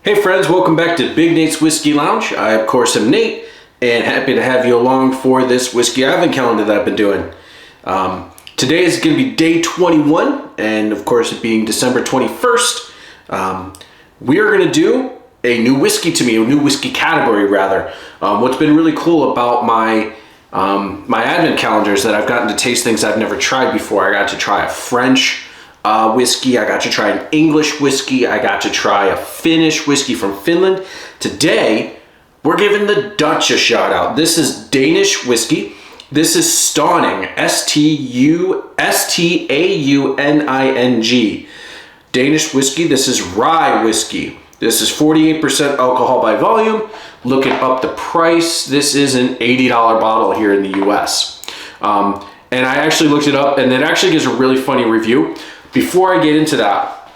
Hey friends, welcome back to Big Nate's Whiskey Lounge. I, of course, am Nate, and happy to have you along for this Whiskey Advent calendar that I've been doing. Today is going to be day 21, and of course, it being December 21st, we are going to do a new whiskey to me, a new whiskey category, rather. What's been really cool about my Advent calendar is that I've gotten to taste things I've never tried before. I got to try a French whiskey, I got to try an English whiskey, I got to try a Finnish whiskey from Finland. Today, we're giving the Dutch a shout out. This is Danish whiskey. This is Stauning, S-T-A-U-N-I-N-G. Danish whiskey. This is Rye Whisky. This is 48% alcohol by volume. Looking up the price, this is an $80 bottle here in the US. And I actually looked it up, and it actually gives a really funny review. Before I get into that,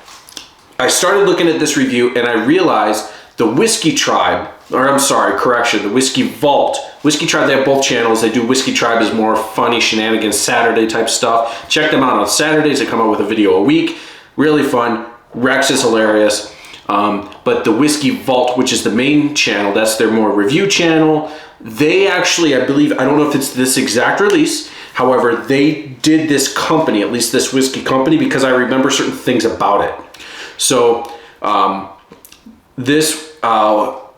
I started looking at this review and I realized the Whiskey Tribe, or I'm sorry, correction, the Whiskey Vault. Whiskey Tribe, they have both channels. They do Whiskey Tribe as more funny shenanigans, Saturday type stuff. Check them out on Saturdays. They come out with a video a week. Really fun. Rex is hilarious. But the Whiskey Vault, which is the main channel, that's their more review channel. They actually, I believe, I don't know if it's this exact release, however, they did this company, at least this whiskey company, because I remember certain things about it. So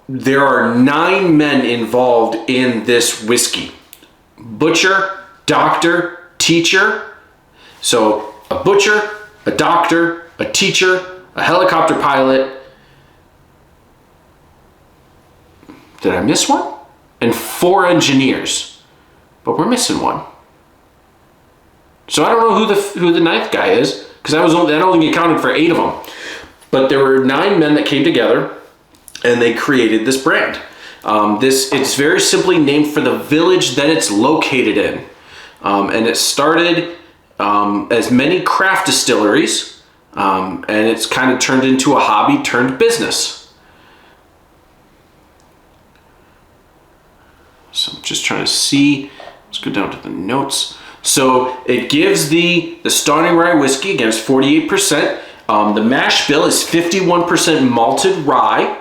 there are 9 men involved in this whiskey. Butcher, doctor, teacher. So a butcher, a doctor, a teacher, a helicopter pilot. Did I miss one? And 4 engineers. But we're missing one. So I don't know who the 9th guy is, because that only accounted for 8 of them. But there were 9 men that came together, and they created this brand. It's very simply named for the village that it's located in, and it started as many craft distilleries, and it's kind of turned into a hobby turned business. So I'm just trying to see. Let's go down to the notes. So it gives the Stauning Rye Whiskey, again, it's 48%. The mash bill is 51% malted rye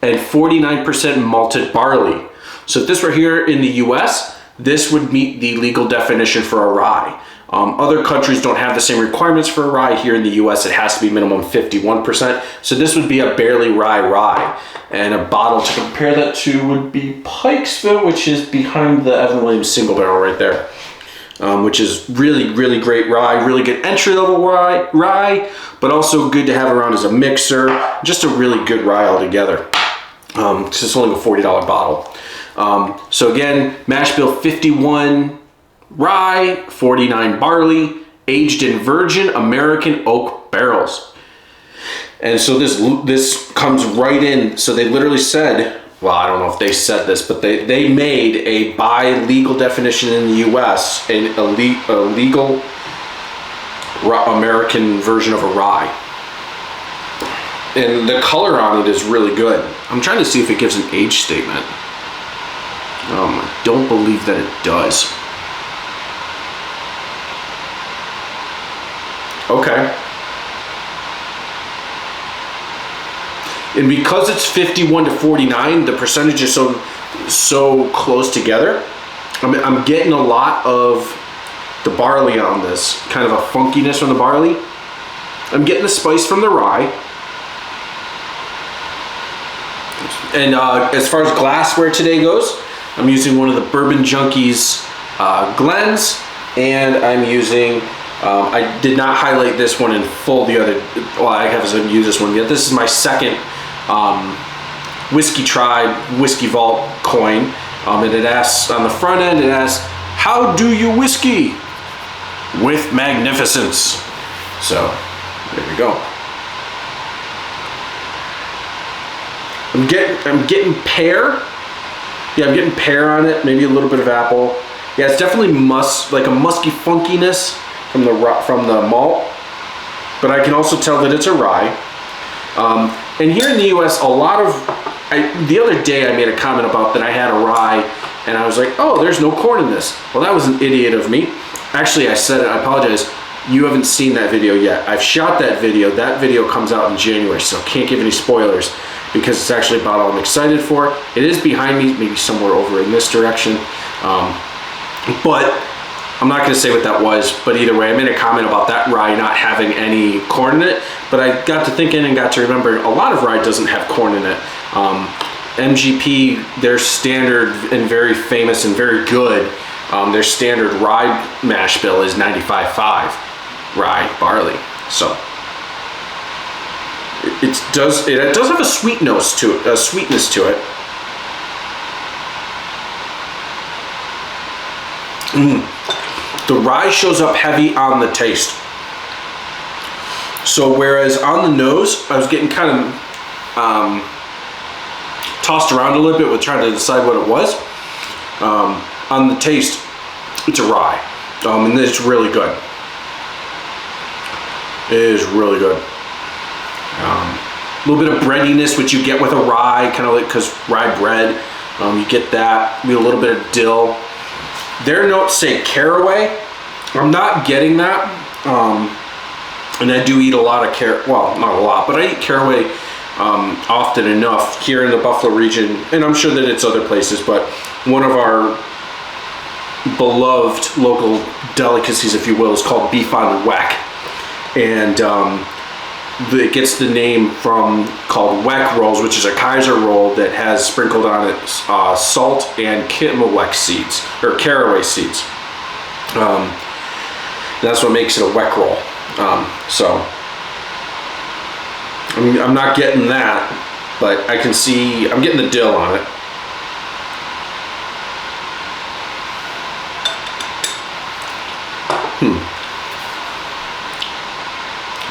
and 49% malted barley. So if this were here in the US, this would meet the legal definition for a rye. Other countries don't have the same requirements for a rye. Here in the US, it has to be minimum 51%. So this would be a barely rye. And a bottle to compare that to would be Pikesville, which is behind the Evan Williams single barrel right there. Which is really, really great rye, really good entry-level rye, but also good to have around as a mixer. Just a really good rye altogether. It's only a $40 bottle. So again, mash bill 51 rye, 49 barley, aged in virgin American oak barrels. And so this comes right in. So they literally said, well, I don't know if they said this, but they made a by legal definition in the US, a legal American version of a rye. And the color on it is really good. I'm trying to see if it gives an age statement. I don't believe that it does. Okay. And because it's 51 to 49, the percentage is so close together. I'm getting a lot of the barley on this, kind of a funkiness from the barley. I'm getting the spice from the rye. And as far as glassware today goes, I'm using one of the Bourbon Junkies Glens, and I'm using, I did not highlight this one in full I haven't used this one yet. This is my second Whiskey Tribe Whiskey Vault coin, and it asks on the front end, it asks, how do you whiskey? With magnificence. So there we go. I'm getting pear. Yeah, I'm getting pear on it, maybe a little bit of apple. Yeah, it's definitely like a musky funkiness from the malt, but I can also tell that it's a rye. And here in the US, the other day I made a comment about that I had a rye, and I was like, oh, there's no corn in this. Well, that was an idiot of me. Actually, I said it, I apologize. You haven't seen that video yet. I've shot that video. That video comes out in January, so can't give any spoilers. because it's actually a bottle I'm excited for. It is behind me, maybe somewhere over in this direction. But I'm not going to say what that was, but either way, I made a comment about that rye not having any corn in it, but I got to thinking and got to remember a lot of rye doesn't have corn in it. MGP, their standard and very famous and very good, their standard rye mash bill is 95.5 rye barley. So it does have a sweet nose to it, a sweetness to it. The rye shows up heavy on the taste. So whereas on the nose, I was getting kind of tossed around a little bit with trying to decide what it was. On the taste, it's a rye, and it's really good. It is really good. A little bit of breadiness, which you get with a rye, kind of like, because rye bread, you get that. A little bit of dill. Their notes say caraway. I'm not getting that, and I do eat a lot of well, not a lot, but I eat caraway often enough here in the Buffalo region, and I'm sure that it's other places, but one of our beloved local delicacies, if you will, is called beef on weck, and it gets the name from called weck rolls, which is a Kaiser roll that has sprinkled on it salt and kitmelweck seeds, or caraway seeds. That's what makes it a weck roll. So I'm not getting that, but I can see I'm getting the dill on it.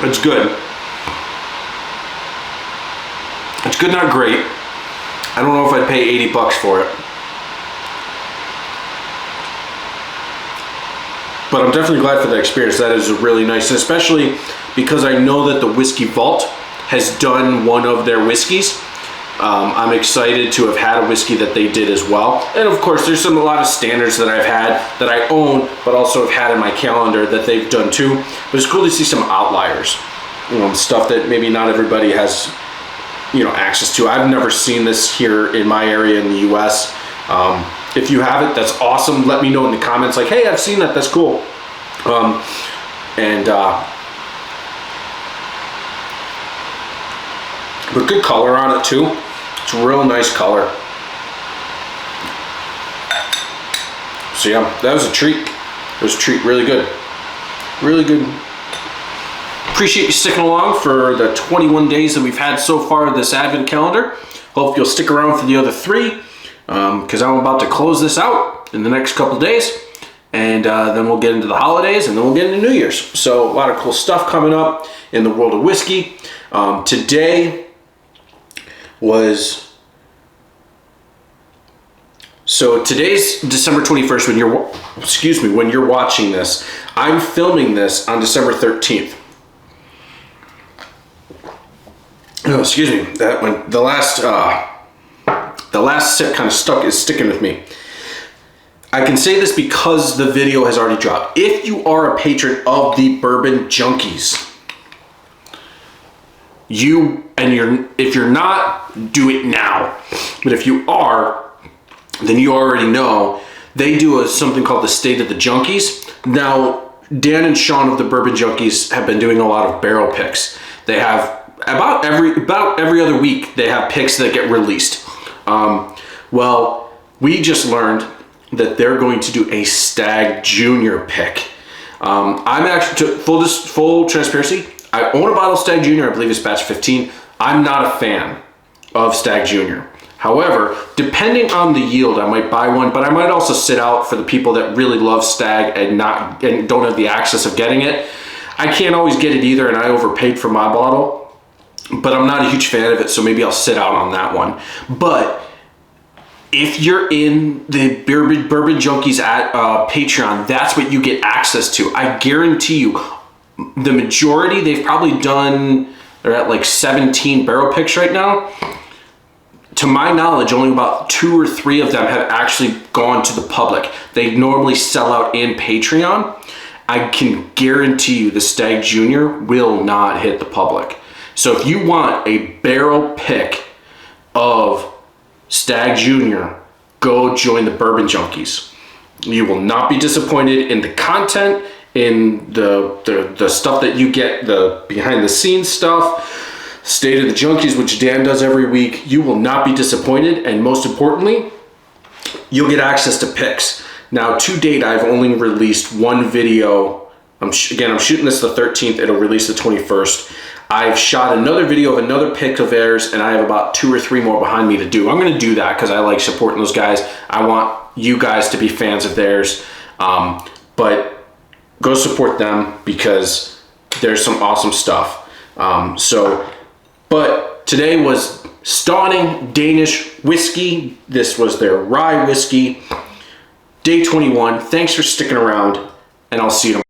It's good. It's good, not great. I don't know if I'd pay 80 bucks for it. But I'm definitely glad for the experience. That is really nice, especially because I know that the Whiskey Vault has done one of their whiskeys. I'm excited to have had a whiskey that they did as well. And of course, there's a lot of standards that I've had that I own, but also have had in my calendar that they've done too. But it's cool to see some outliers, stuff that maybe not everybody has, access to. I've never seen this here in my area in the U.S. If you have it, that's awesome. Let me know in the comments, like, hey, I've seen that. That's cool. But good color on it too. It's a real nice color. So yeah, that was a treat. It was a treat. Really good. Really good. Appreciate you sticking along for the 21 days that we've had so far of this Advent calendar. Hope you'll stick around for the other 3, because I'm about to close this out in the next couple days, and then we'll get into the holidays, and then we'll get into New Year's. So a lot of cool stuff coming up in the world of whiskey. Today was, so today's December 21st when you're watching this. I'm filming this on December 13th. Oh, excuse me. That one, the last sip kind of is sticking with me. I can say this because the video has already dropped. If you are a patron of the Bourbon Junkies, if you're not, do it now. But if you are, then you already know they do something called the State of the Junkies. Now, Dan and Sean of the Bourbon Junkies have been doing a lot of barrel picks. They have about every other week they have picks that get released. Well, we just learned that they're going to do a Stag Junior pick. I'm actually, full transparency, I own a bottle of Stag Junior. I believe it's batch 15. I'm not a fan of Stag Junior. However, depending on the yield, I might buy one, but I might also sit out for the people that really love Stag and don't have the access of getting it. I can't always get it either, and I overpaid for my bottle, but I'm not a huge fan of it, so maybe I'll sit out on that one. But if you're in the Bourbon Junkies at Patreon, that's what you get access to. I guarantee you, the majority, they've probably done, they're at like 17 barrel picks right now. To my knowledge, only about 2 or 3 of them have actually gone to the public. They normally sell out in Patreon. I can guarantee you the Stag Junior will not hit the public. So if you want a barrel pick of Stag Jr., go join the Bourbon Junkies. You will not be disappointed in the content, in the stuff that you get, the behind the scenes stuff, State of the Junkies, which Dan does every week. You will not be disappointed, and most importantly, you'll get access to picks. Now, to date, I've only released one video. I'm shooting this the 13th. It'll release the 21st. I've shot another video of another pick of theirs, and I have about 2 or 3 more behind me to do. I'm going to do that because I like supporting those guys. I want you guys to be fans of theirs. But go support them because there's some awesome stuff. But today was Stauning Danish Whiskey. This was their Rye Whiskey. Day 21. Thanks for sticking around, and I'll see you tomorrow.